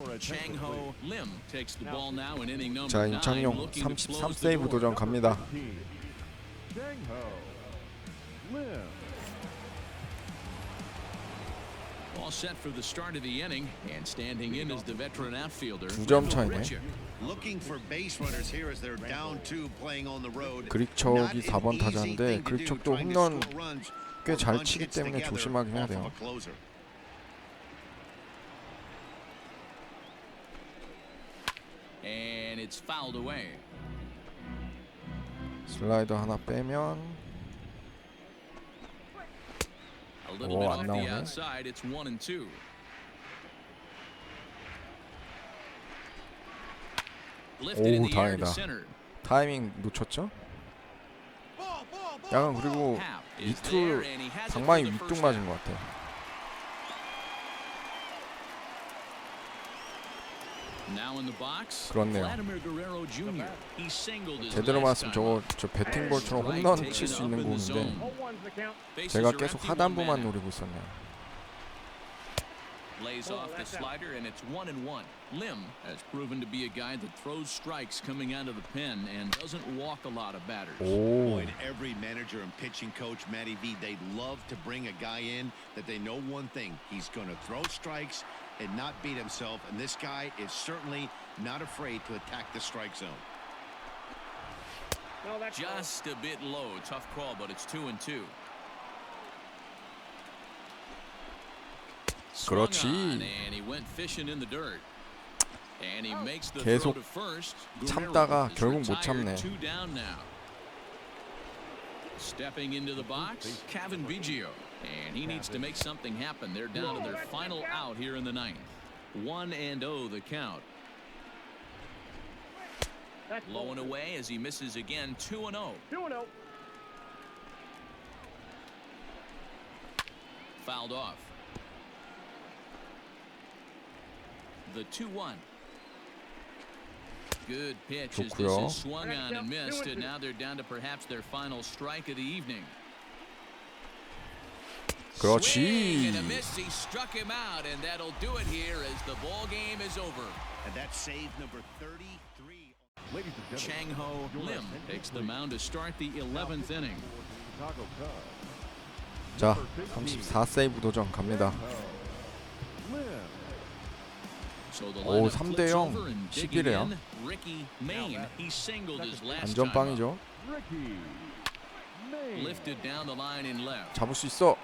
자, 임창용 33세이브 도전 갑니다. All set for the start of the inning, and standing in is the veteran outfielder. 2점 차이네. Looking for base runners here as they're down 2 playing on the road. 그릭척이 4번 타자인데 그릭척도 홈런 꽤 잘 치기 때문에 조심하긴 해야 돼요. And it's fouled away. 슬라이더 하나 빼면 A little bit off the outside. It's 1-2. 오, 다행이다. 타이밍 놓쳤죠? 약간 그리고 밑으로 방망이 윗둥 맞은 것 같아요. 그렇네요. 제대로 맞으면 저 배팅볼처럼 홈런 칠 수 있는 공인데 제가 계속 하단부만 노리고 있었네요. Lays off the slider and it's 1-1. Lim has proven to be a guy that throws strikes coming out of the pen and doesn't walk a lot of batters. Boy, every manager and pitching coach, Matty V, they love to bring a guy in that they know one thing: he's going to throw strikes and not beat himself. And this guy is certainly not afraid to attack the strike zone. Just a bit low. Tough call, but it's 2-2. 그렇지. 계속 참다가 결국 못 참네. Stepping into the box, Kevin Biggio, and he needs to make something happen. They're down to their final out here in the ninth. 1-0 the count. Low and away as he misses again. 2-0. Fouled off. The 2-1. Good pitch as this is swung on and missed, and now they're down to perhaps their final strike of the evening. 그렇지. And a miss, he struck him out, and that'll do it here as the ball game is over. And that's save number 33. Chang-Ho Lim takes the mound to start the 11th inning. 자, 34세이브 도전 갑니다. 오, 3대0 11회야. 안전빵이죠. 잡을 수 있어.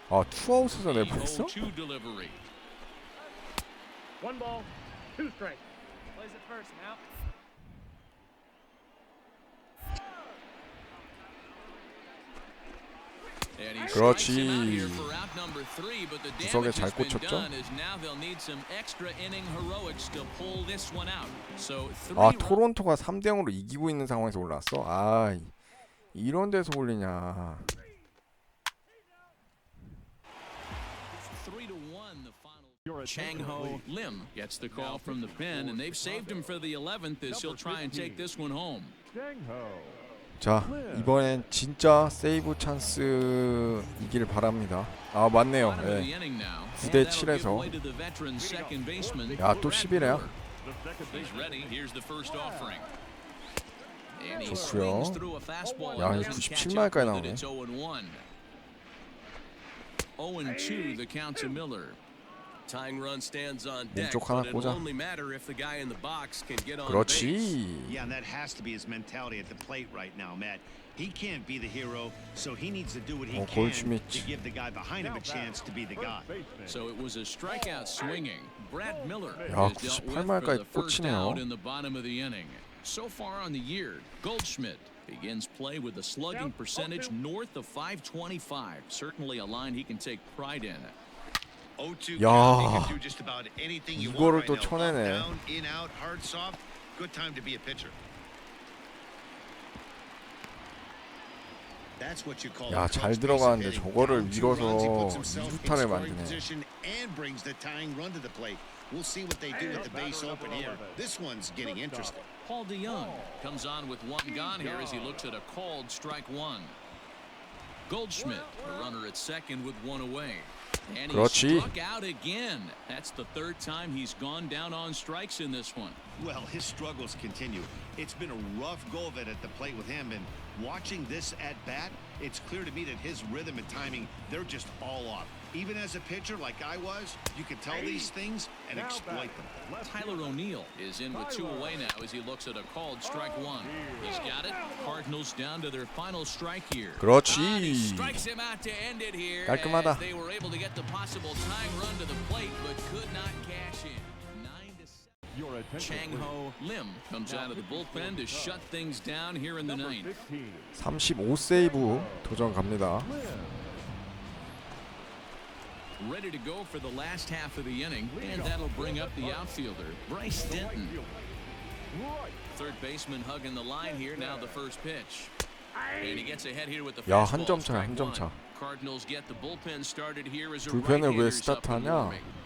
아, 투아웃에서 내보냈어? One ball, two strikes. Plays it first now. 그렇지. 구석에 잘 꽂혔죠? 아, 토론토가 3대0으로 이기고 있는 상황에서 올라왔어? 아, 이런 데서 올리냐. Chang-Ho Lim gets the call from the pen, and they've saved him for the 11th as he'll try and take this one home. 자, 이번엔 진짜 세이브 찬스이길 바랍니다. 아, 맞네요. 네. 9대7에서 야, 또 11회야. 좋고요. 야, 97마일까지 나오네. 0-2 the count to Miller. Tying run stands on deck, 왼쪽 하나 but it'll 꽂아. only matter if the guy in the box can get on 그렇지. base. Yeah, and that has to be his mentality at the plate right now, Matt. He can't be the hero, so he needs to do what he can to give the guy behind him a chance to be the guy. So it was a strikeout swinging. Brad Miller 야, has dealt with for 98마일까지 the first 꽂히네요. out in the bottom of the inning. So far on the year, Goldschmidt begins play with a slugging percentage north of .525. Certainly a line he can take pride in. 야, 이거를 또 쳐내네. 야, 잘 들어가는데 저거를 밀어서 2루타를 만드네. We'll see what they do with the base open here. This one's getting interesting. Paul DeYoung comes on with one gone here as he looks at a called strike one. Goldschmidt, a runner at second with one away. And he 그렇지. struck out again. That's the third time he's gone down on strikes in this one. Well, his struggles continue. It's been a rough go of it at the plate with him, and watching this at bat, it's clear to me that his rhythm and timing, they're just all off. Even as a pitcher like I was, you can tell these things and exploit them. Tyler O'Neill is in with two away now as he looks at a called strike one. He's got it. Cardinals down to their final strike here. He 그렇지. strikes him out to end it here. 깔끔하다. As they were able to get the possible tying run to the plate, but could not cash in. 9-7. Chang-Ho Lim comes out of the bullpen to shut things down here in the ninth. 35세이브 도전 갑니다. Ready to go for the last half of the inning, and that'll bring up the outfielder, Bryce Denton. Third baseman hugging the line here. Now the first pitch, and he gets ahead here with the 야, fastball. 한 점 차야, strike 한 점 one. 차. Cardinals get the bullpen started here as a 불펜을 왜 right-handers up and 스타트하냐? warming.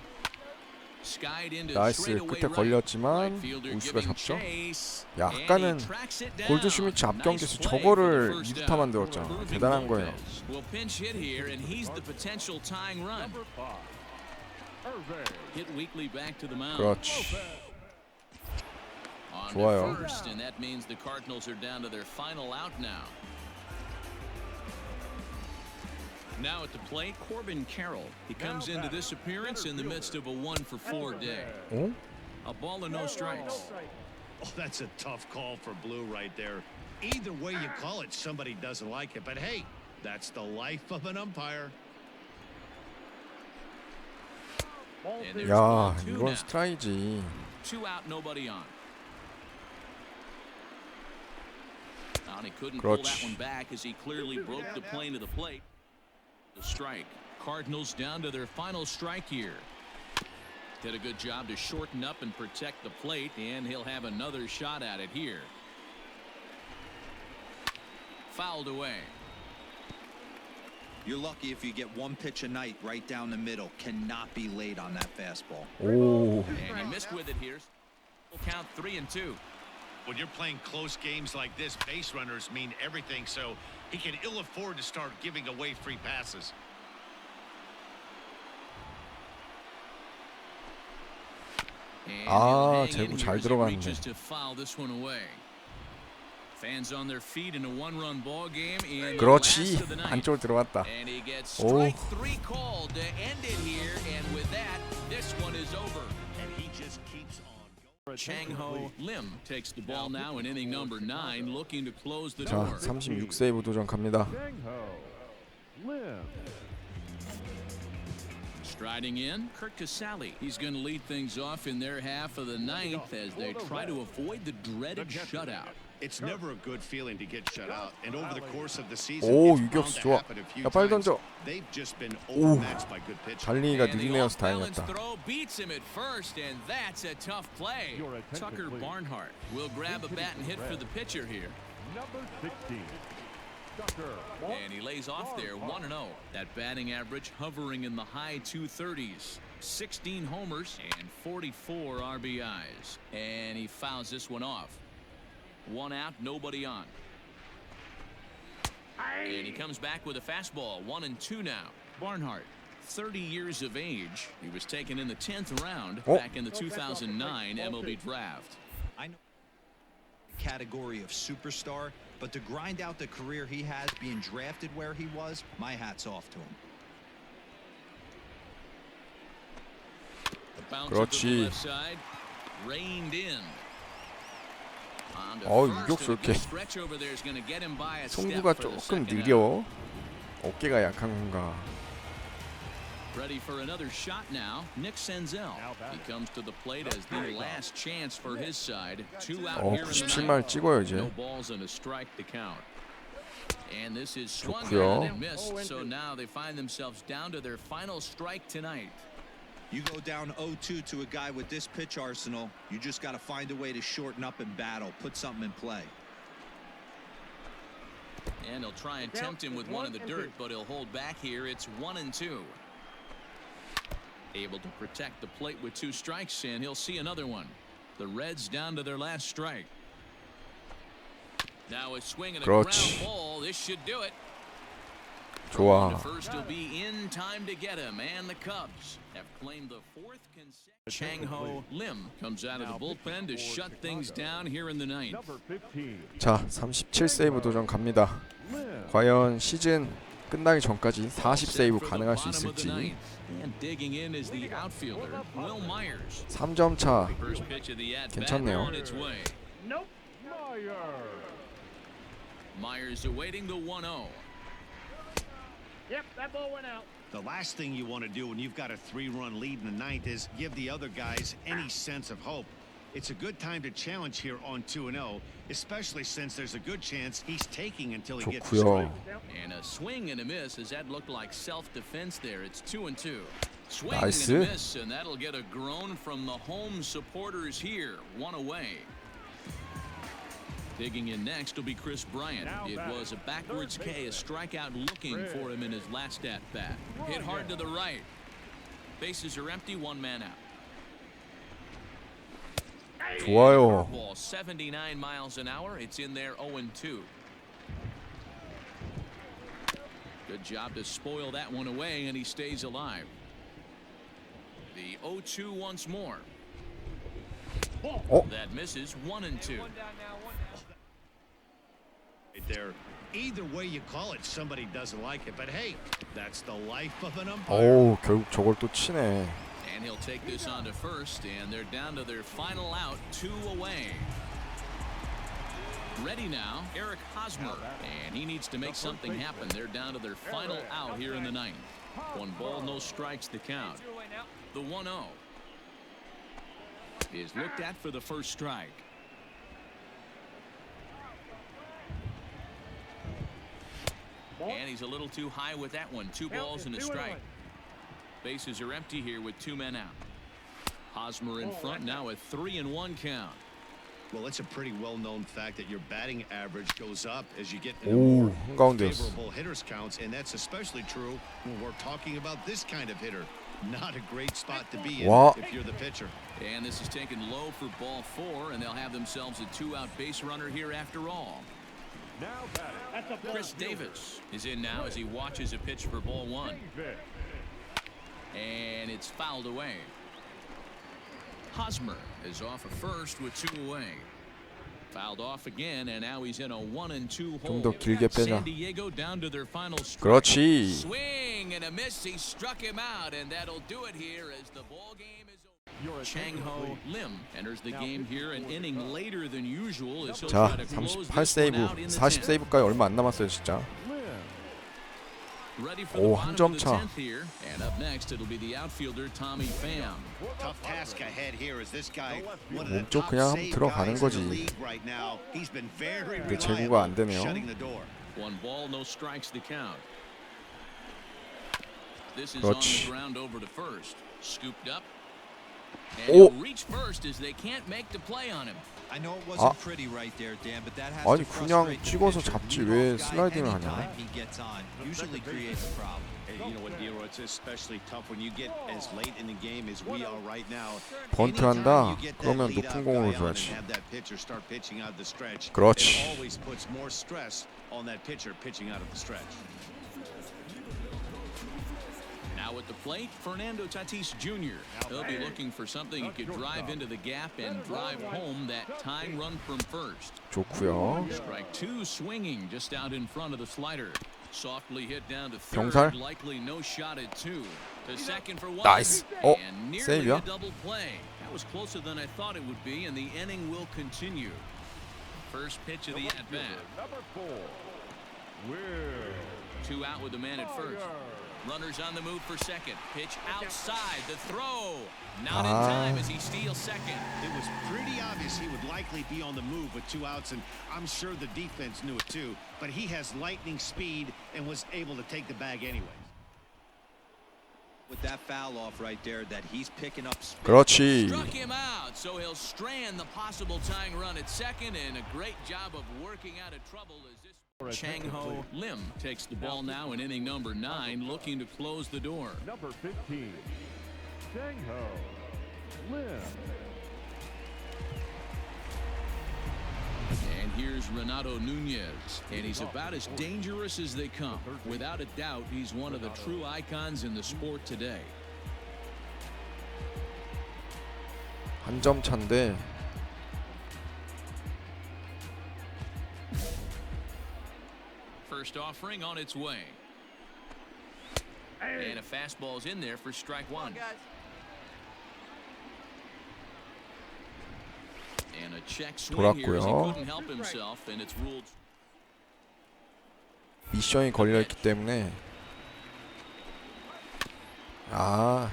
Skied into 나이스. straightaway 끝에 right. 걸렸지만 Right fielder 우수가 giving 잡죠. chase, 야, and he 아까는 tracks it down. 골드 슈미츠 앞 경기에서 Nice play 저거를 for the first 2루타 down. 만들었잖아. Proving 대단한 거예요. Lopez will pinch hit here, and he's the potential tying run. Hit weekly back to the mound. 그렇지. On 좋아요. to first, and that means the Cardinals are down to their final out now. Now at the plate, Corbin Carroll. He comes into this appearance in the midst of a 1-for-4 day. 어? A ball and no strikes. Oh, that's a tough call for Blue right there. Either way you call it, somebody doesn't like it. But hey, that's the life of an umpire. And there's 야, 1-2 이건 now. 스트라이지. 2 out, nobody on. And he couldn't pull that 그렇지. one back as he clearly broke the plane of the plate. The strike. Cardinals down to their final strike here. Did a good job to shorten up and protect the plate, and he'll have another shot at it here. Fouled away. You're lucky if you get one pitch a night right down the middle. Cannot be late on that fastball. 오. And he missed with it here. We'll count 3-2. When you're playing close games like this, base runners mean everything, so he can ill afford to start giving away free passes. And 아, he'll hang in 제구 here 잘 as he 들어갔네. reaches to foul this one away. Fans on their feet in a one-run ball game in the last 그렇지. of the ninth. 안쪽으로 들어갔다. And he gets 오. strike 3 called to end it here, and with that, this one is over. And he just keeps on going. Chang-Ho Lim takes the ball now in inning number 9, looking to close the 자, door. 36세이브 도전 갑니다. Striding in, Kurt Casale. He's going to lead things off in their half of the ninth as they try to avoid the dreaded shutout. It's never a good feeling to get shut out, and over the course of the season, 오, it's bound 유격수 to 좋아. happen a few 야, 빨리 times. 던져. They've just been 오. overmatched by good pitching. 달리기가 And the 느리네여서 off-balance 다행이었다. throw beats him at first, and that's a tough play. Tucker Barnhart will grab a bat and hit for the pitcher here. And he lays off there 1-0. That batting average hovering in the high 230s. 16 homers and 44 RBIs. And he fouls this one off. 1 out, nobody on. And he comes back with a fastball. 1-2 now. Barnhart, 30 years of age. He was taken in the 10th round back in the 2009 MLB draft. I know category of superstar, but to grind out the career he has being drafted where he was, my hat's off to him. The bounce to 그렇지. the left side, reined in. On to 유격수 first, and a 이렇게 good stretch over there is going to get him by a step 송구가 for the 조금 second out. 느려. 어깨가 약한 건가. Ready for another shot now. Nick Senzel. He comes to the plate as the last chance for his side. 2 out here in the 97말 ninth. 찍어요 이제. No balls and a strike to count. And this is swung 좋고요. on and missed. So now they find themselves down to their final strike tonight. You go down 0-2 to a guy with this pitch arsenal, you just got to find a way to shorten up and battle, put something in play. And he'll try and tempt him with one in the dirt, but he'll hold back here. It's 1-2. Able to protect the plate with 2 strikes, and he'll see another one. The Reds down to their last strike. Now a swing and a 그렇지. ground ball. This should do it. 좋아. The first will be in time to get him, and the Cubs have claimed the fourth consecutive. Chang-Ho Lim comes out of the bullpen to shut things down here in the ninth. 자, 37세이브 도전 갑니다. 과연 시즌 끝나기 전까지 40세이브 가능할 수 있을지. And digging in is the outfielder, Will Myers. 3점 차. First pitch of the at-bat 괜찮네요. on its way. Nope. Myers awaiting the 1-0. Yep, that ball went out. The last thing you want to do when you've got a 3-run lead in the ninth is give the other guys any sense of hope. It's a good time to challenge here on 2-0, especially since there's a good chance he's taking until he gets the 좋고요. strike. And a swing and a miss, as that looked like self-defense there. It's 2-2. Swing 나이스. and a miss, and that'll get a groan from the home supporters here. One away. Digging in next will be Chris Bryant. It was a backwards K, a strikeout looking for him in his last at-bat. Hit hard to the right. Bases are empty, one man out. 좋아요. Ball 79 miles an hour. It's in there 0-2. Good job to spoil that one away, and he stays alive. The 0-2 once more. 어? That misses 1-2. There. Either way you call it, somebody doesn't like it, but hey, that's the life of an umpire. 오, 결국 저걸 또 치네. And he'll take this on to first, and they're down to their final out, 2 away. Ready now, Eric Hosmer, and he needs to make something happen. They're down to their final out here in the ninth. 1 ball, no strikes to count. The 1-0 is looked at for the first strike. And he's a little too high with that one. 2 balls and a strike. Bases are empty here with 2 men out. Hosmer in front now, a 3-1 count. Well, it's a pretty well-known fact that your batting average goes up as you get 오, more 한가운데였어. favorable hitters counts, and that's especially true when we're talking about this kind of hitter. Not a great spot to be in 와. if you're the pitcher. And this is taken low for ball 4, and they'll have themselves a 2-out base runner here after all. That's a ball. Chris Davis is in now as he watches a pitch for ball 1. And it's fouled away. Hosmer is off at first with 2 away. Fouled off again, and now he's in a 1-2 hole. 좀 더 길게 빼자. San Diego down to their final strike. 그렇지. Swing and a miss. He struck him out, and that'll do it here as the ball game is over. Chang-Ho Lim enters the game here an inning later than usual as he'll 자, try to close 38 this one 세이브, out in the 40 10th. 세이브까지 얼마 안 남았어요, 진짜. Ready for 오, the 한 bottom 점 of the 차. 10th here, and up next it'll be the outfielder Tommy Pham. Tough task ahead here as this guy, one of the 몸쪽 top 그냥 save 들어가는 guys in 거지. the league right now. He's been very 근데 reliable 제구가 안 되네요. shutting the door. 1 ball, no strikes to count. This is 그렇지. on the ground over to first. Scooped up. And 오. he'll reach first as they can't make the play on him. I know it wasn't 아. pretty right there, Dan, but that has 아니, to 그냥 frustrate the 찍어서 pitcher. 잡지 Leadoff 왜 guy, 슬라이딩을 하냐? anytime he gets on, usually creates a problem. Hey, you know what, Dero, it's especially tough when you get as late in the game as we are right now. 번트한다. Anytime you get that 그러면 leadoff 높은 guy 공으로 on and 줘야지. have that pitcher start pitching out the stretch, 그렇지. it always puts more stress on that pitcher pitching out of the stretch. Now at the plate, Fernando Tatis Jr. He'll be looking for something he could drive into the gap and drive home that tying run from first. 좋고요. Strike 2 swinging just out in front of the slider. Softly hit down to third. 병살. Likely no shot at 2. To second for 1. 나이스. And nearly 세이브야? a double play. That was closer than I thought it would be, and the inning will continue. First pitch of the at-bat. 2 out with the man at first. Runners on the move for second. Pitch outside. The throw. Not in time as he steals second. It was pretty obvious he would likely be on the move with 2 outs, and I'm sure the defense knew it too. But he has lightning speed and was able to take the bag anyways. With that foul off right there, that he's picking up speed. 그렇지. Struck him out, so he'll strand the possible tying run at second, and a great job of working out of trouble as this. Chang-Ho Lim takes the ball now in inning number 9, looking to close the door. Number 15, Chang-Ho Lim. And here's Renato Nunez, and he's about as dangerous as they come. Without a doubt, he's one of the true icons in the sport today. 한 점 차인데 First offering on its way. And a fastball's in there for strike one. And a check swing here as he 돌았고요. couldn't help himself, and it's ruled. 미션이 걸려있기 때문에 아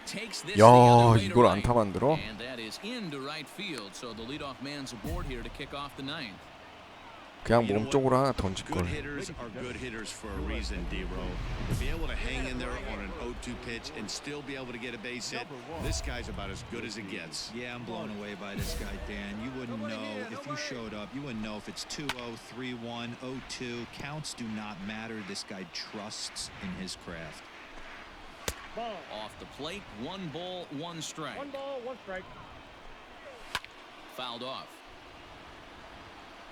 Takes this 야, the other way to 이걸 right. 안타 만들어? And that is into right field, so the leadoff man's aboard here to kick off the ninth. 그냥 몸 쪽으로 하나 던질 Good 걸. hitters are good hitters for a reason, D-Row. To be able to hang in there on an 0-2 pitch and still be able to get a base hit, this guy's about as good as it gets. Yeah, I'm blown away by this guy, Dan. You wouldn't know if you showed up. You wouldn't know if it's 2-0, 3-1, 0-2. Counts do not matter. This guy trusts in his craft. Ball. Off the plate, 1 ball, 1 strike. 1 ball, 1 strike. Fouled off.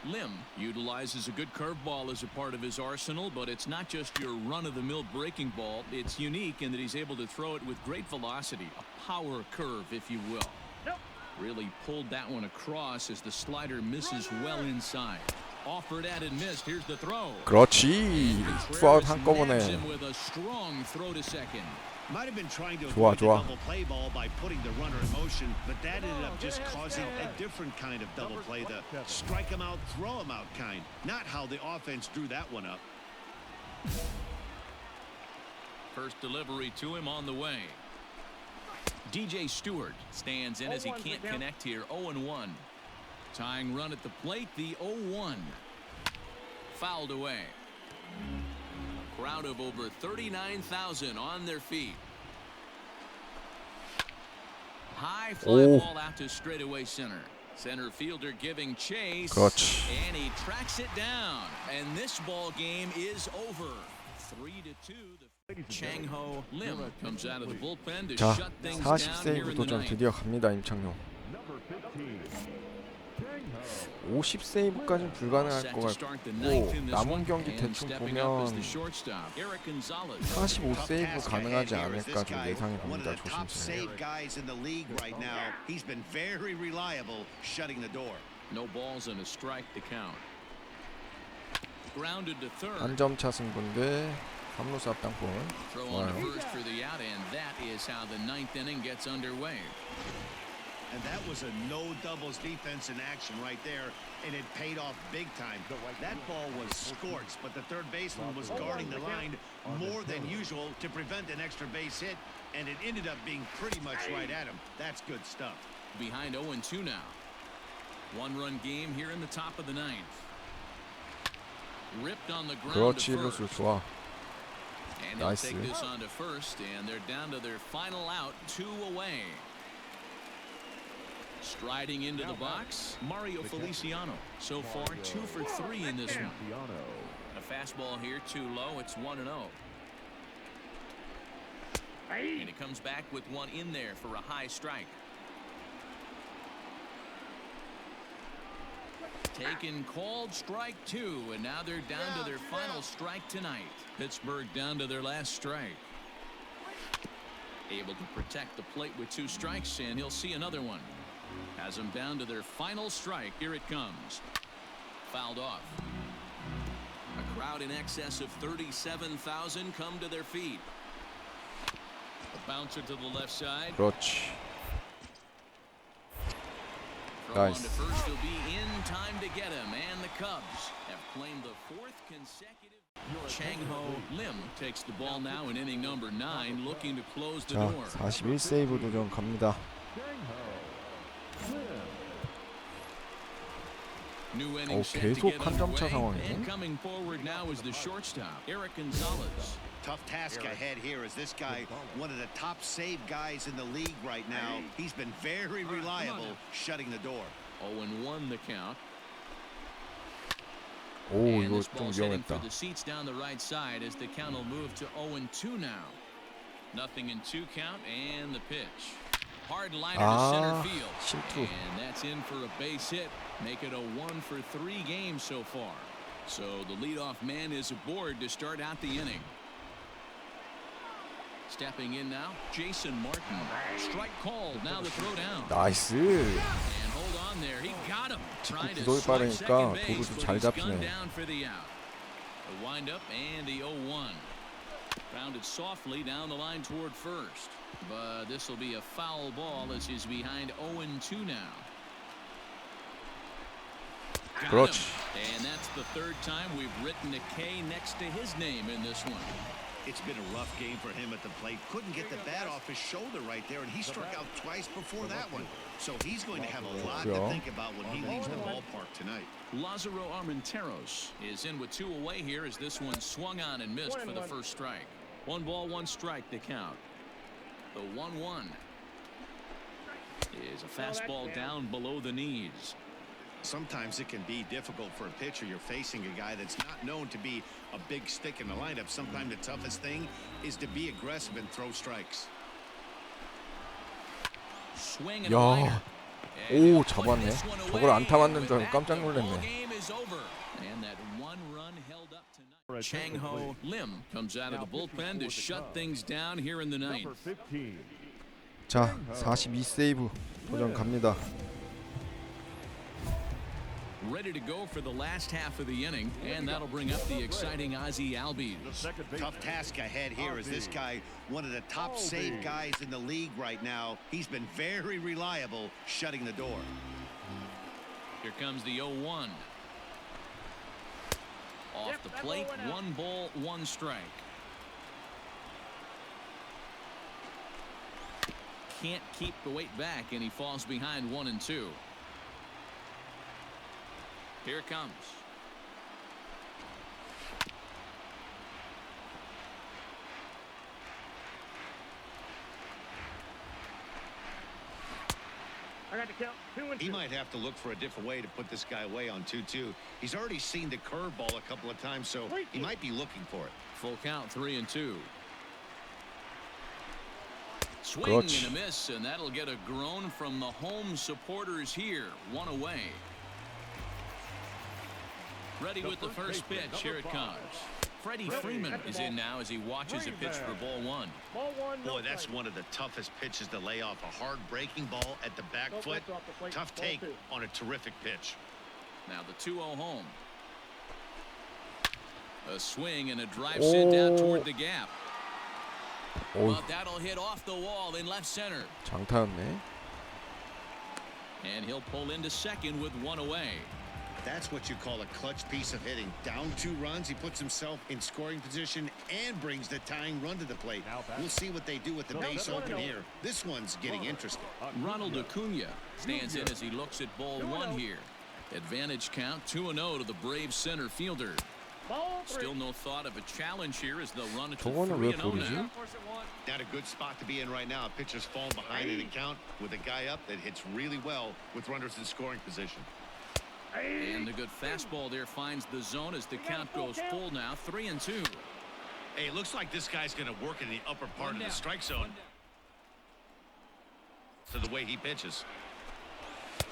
Lim utilizes a good curveball as a part of his arsenal, but it's not just your run-of-the-mill breaking ball. It's unique in that he's able to throw it with great velocity, a power curve, if you will. Nope. Really pulled that one across as the slider misses well inside. Offered at and missed. Here's the throw. 그렇지. 투아웃 한꺼번에. Nabs him with a strong throw to second. Might have been trying to 좋아, avoid the 좋아. double play ball by putting the runner in motion, but that ended up just causing a different kind of double play, the strike him out, throw him out kind. Not how the offense drew that one up. First delivery to him on the way. DJ Stewart stands in as he can't connect here. 0-1. Tying run at the plate, the 0-1. Fouled away. A crowd of over 39,000 on their feet. High fly ball out to straightaway center. Center fielder giving chase. 그렇지. And he tracks it down. And this ball game is over. 3-2. Chang-Ho Lim comes out of the bullpen to 자, shut things 40 down 세이브 here in the 도전 ninth. 드디어 갑니다. 임창용. Number 15, Chang Ho. 50 세이브까지는 불가능할 Set 것 to start the 같고 ninth in this 남은 one, 경기 and 대충 stepping up is 보면 the shortstop, Eric Gonzalez. 45 Tough 세이브 task 가능하지 ahead here as this 않을까 좀 guy, 예상해 one of 봅니다. the top 조심스레. save guys in the league right now. He's been very reliable shutting the door. No balls and a strike to count. Grounded to third. 한 점 차 승부인데 3루수 앞땅볼. Throw on to 좋아요. first for the out, and that is how the ninth inning gets underway. And that was a no doubles defense in action right there, and it paid off big time. That ball was scorched, but the third baseman was guarding the line more than usual to prevent an extra base hit, and it ended up being pretty much right at him. That's good stuff. Behind 0-2 now. 1-run game here in the top of the ninth. Ripped on the ground 그렇지. to 루수 first. 좋아. And he'll 나이스. take this on to first, and they're down to their final out, 2 away. Striding into the box, Mario Feliciano. So far, 2 for 3 in this one. Feliciano. A fastball here, too low. It's 1-0. And he comes back with one in there for a high strike. Taken, called, strike 2, and now they're down to their final strike tonight. Pittsburgh down to their last strike. Able to protect the plate with 2 strikes, and he'll see another one. Has them down to their final strike. Here it comes. Fouled off. A crowd in excess of 37,000 come to their feet. A bouncer to the left side. 그렇지. Throw on Nice. to first. He'll be in time to get him. And the Cubs have claimed the 4th consecutive. Chang-Ho Lim takes the ball now in inning number 9, looking to close the 자, door. 41 세이브 도전 갑니다. Chang Ho. Lim. New inning 오, set to 계속 get 한 점 차 underway. 상황이네. And coming forward now is the shortstop, Eric Gonzalez. Tough task ahead here as this guy, one of the top save guys in the league right now. He's been very reliable shutting the door. 0-1 the count. 오, And 이거 this 좀 ball's heading for 위험했다. the seats down the right side as the count will move to 0-2 now. Nothing in 2 count and the pitch. Hard liner to center field. 실투. And that's in for a base hit. Make it a 1-for-3 game so far. So the leadoff man is aboard to start out the inning. Stepping in now, Jason Martin. Strike called. Now the throw down. 나이스. And hold on there. He got him. Trying to 구속이 slide 빠르니까 second base, 도루 좀 but 잘 he's gunned 잡히네. down for the out. The windup and the 0-1. Grounded softly down the line toward first. But this will be a foul ball as he's behind 0-2 now. Got 그렇지. him. And that's the 3rd time we've written a K next to his name in this one. It's been a rough game for him at the plate. Couldn't get the bat off his shoulder right there, and he struck out twice before that one. So he's going to have a lot to think about when he leaves the ballpark tonight. Lázaro Armenteros is in with 2 away here as this one swung on and missed for the first strike. 1 ball, 1 strike to count. The 1-1 is a fastball down below the knees. Sometimes it can be difficult for a pitcher. You're facing a guy that's not known to be a big stick in the lineup. Sometimes the toughest thing is to be aggressive and throw strikes. Swing and a liner. 오, 잡았네. 저걸 안타 맞는 줄 알고 깜짝 놀랐네. And that 1 run held up tonight. Chang-Ho Lim comes out of the bullpen to shut things down here in the ninth. Number 15. 자, 42세이브 도전 갑니다. Ready to go for the last half of the inning, and that'll bring up the exciting Ozzie Albies. Tough task ahead here is this guy, one of the top save guys in the league right now. He's been very reliable shutting the door. Here comes the 0-1. Off the plate, 1 ball, 1 strike. Can't keep the weight back, and he falls behind 1-2. Here it comes. I got to count 2-2. He might have to look for a different way to put this guy away on 2-2. He's already seen the curveball a couple of times, so he might be looking for it. Full count, 3-2. Swing 그렇지. and a miss, and that'll get a groan from the home supporters here. 1 away. Ready with the first pitch. Here it comes. Freddie Freeman is in now as he watches a pitch for ball 1. Ball 1. no Boy, that's strike. one of the toughest pitches to lay off. A hard breaking ball at the back foot. off the plate. Tough Ball take 2. on a terrific pitch. Now the 2-0 home. A swing and a drive sent down toward the gap. 오, But that'll hit off the wall in left center. 장타였네. And he'll pull into second with 1 away. That's what you call a clutch piece of hitting. Down 2 runs, he puts himself in scoring position and brings the tying run to the plate. We'll see what they do with the base open here. This one's getting interesting. Ronald Acuna stands in as he looks at ball 1 here. Advantage count 2-0 to the Braves center fielder. Ball 3. Still no thought of a challenge here as they'll run it to 저거는 왜 3-0 볼이지? now. Not a good spot to be in right now. Pitcher's fallen behind in the count with a guy up that hits really well with runners in scoring position. And the good fastball there finds the zone as the count goes full now. 3-2. Hey, it looks like this guy's going to work in the upper part of the strike zone to the way he pitches.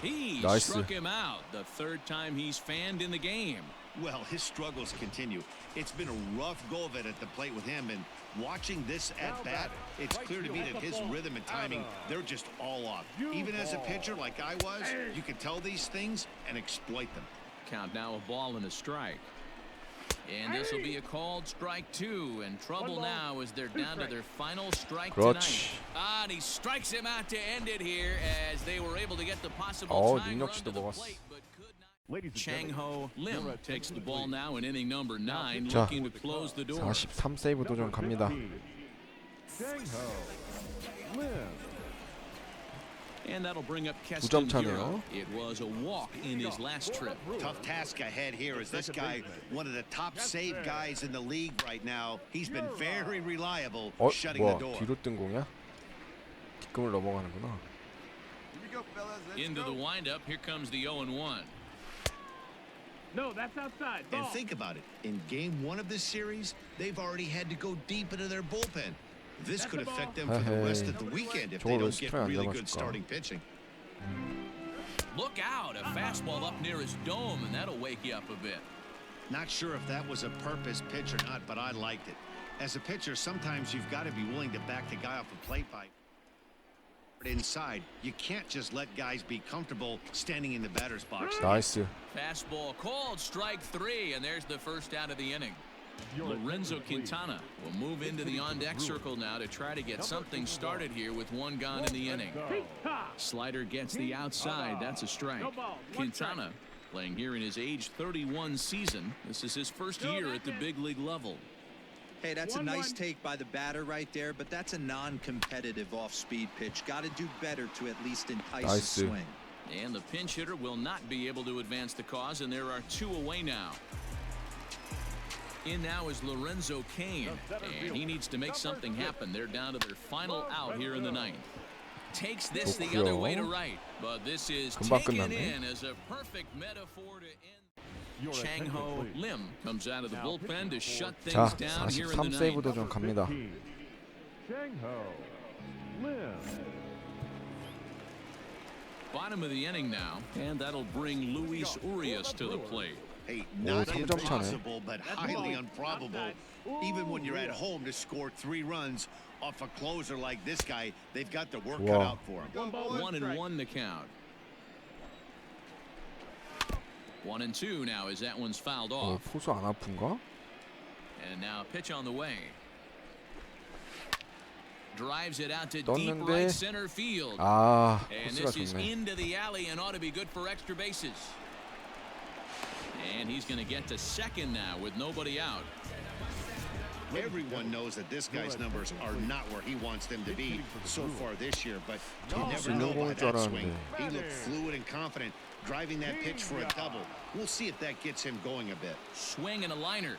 He Nice. struck him out. The 3rd time he's fanned in the game. Well, his struggles continue. It's been a rough go of it at the plate with him, and watching this at bat, it's clear to me that his rhythm and timing, they're just all off. Even as a pitcher like I was, you can tell these things and exploit them. Count now a ball and a strike. And this will be a called strike 2, and trouble now as they're down to their final strike 그렇지. tonight. And he strikes him out to end it here as they were able to get the possible tying run 능력치도 to the 먹었어. plate, but could not. Ladies and gentlemen, Chang-Ho Lim takes the ball now in inning number 9, 자, looking to close the door. 43세이브 도전 갑니다. 15. Chang-Ho Lim. And that'll bring up 2점 Keston 차네요. Bureau. It was a walk in his last trip. Tough task ahead here is this guy, one of the top save guys in the league right now. He's been very reliable shutting the 뭐야, door. 뒤로 뜬 공이야? 뒷금을 넘어가는구나. Into the windup, here comes the 0-1. No, that's outside. And Ball. think about it. In game 1 of this series, they've already had to go deep into their bullpen. This could affect them for the rest of the weekend if they don't get really good starting pitching. Look out, a fastball up near his dome, and that'll wake you up a bit. Not sure if that was a purpose pitch or not, but I liked it. As a pitcher, sometimes you've got to be willing to back the guy off the plate by inside. You can't just let guys be comfortable standing in the batter's box. 나이스. Fastball called, strike 3, and there's the first out of the inning. Lorenzo Quintana will move into the on-deck circle now to try to get something started here with one gone in the inning. Slider gets the outside. That's a strike. Quintana playing here in his age 31 season. This is his first year at the big league level. Hey, that's a nice take by the batter right there, but that's a non-competitive off-speed pitch. Got to do better to at least entice a swing. And the pinch hitter will not be able to advance the cause, and there are 2 away now. In now is Lorenzo Cain, and he needs to make something happen. They're down to their final out here in the 9th. Takes this the other way to right, but this is taken in as a perfect metaphor to end. Chang-Ho Lim comes out of the bullpen to shut things down here in the 9th. 43세이브 도전 갑니다. Chang-Ho Lim. Bottom of the inning now, and that'll bring Luis Urias to the plate. Hey, not 3점 차네. impossible, but highly improbable. Even when you're at home to score 3 runs off a closer like this guy, they've got the work cut out for him. 1-1 the count. 1-2 now as that one's fouled off. 포수 안 아픈가? And now pitch on the way. Drives it out to deep 떴는데. right center field. 아, And 코스가 this is 좋네. into the alley and ought to be good for extra bases. And he's going to get to second now with nobody out. Everyone knows that this guy's numbers are not where he wants them to be so far this year, but you never know by that swing. He looked fluid and confident, driving that pitch for a double. We'll see if that gets him going a bit. Swing and a liner.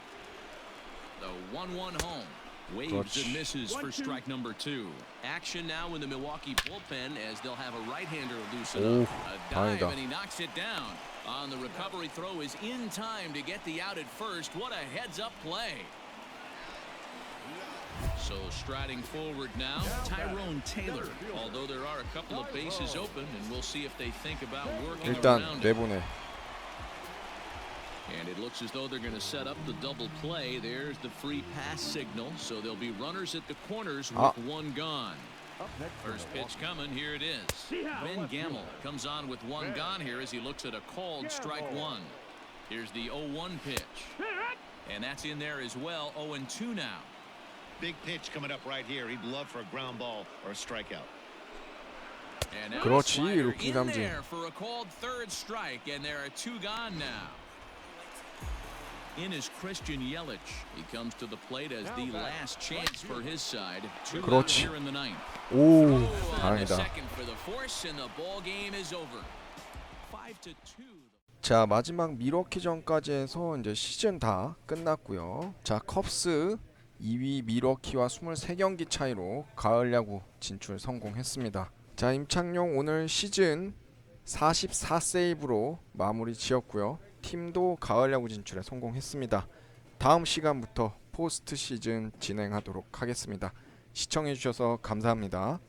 The 1-1 home. Waves and misses for strike number 2. Action now in the Milwaukee bullpen as they'll have a right-hander loosen up. A dive and he knocks it down. On the recovery throw is in time to get the out at first. What a heads-up play. So striding forward now, Tyrone Taylor. Although there are a couple of bases open, and we'll see if they think about working 일단 around it. 내보내. And it looks as though they're going to set up the double play. There's the free pass signal. So there'll be runners at the corners with one gone. First pitch coming. Here it is. Ben Gamble comes on with one gone here as he looks at a called strike 1. Here's the 0-1 pitch. And that's in there as well. 0-2 now. Big pitch coming up right here. He'd love for a ground ball or a strikeout. And now 그렇지, slider 루키 in 삼진. there for a called third strike, and there are 2 gone now. In is Christian Yelich. He comes to the plate as the last chance for his side. 2 out here in the 9th. 오, On the 다행이다. second for the force, and the ball game is over. 5-2. 자, 마지막 미러키전까지 해서 이제 시즌 다 끝났고요. 자, 컵스 2위 미러키와 23경기 차이로 가을 야구 진출 성공했습니다. 자, 임창용 오늘 시즌 44세이브로 마무리 지었고요. 팀도 가을 야구 진출에 성공했습니다. 다음 시간부터 포스트 시즌 진행하도록 하겠습니다. 시청해 주셔서 감사합니다.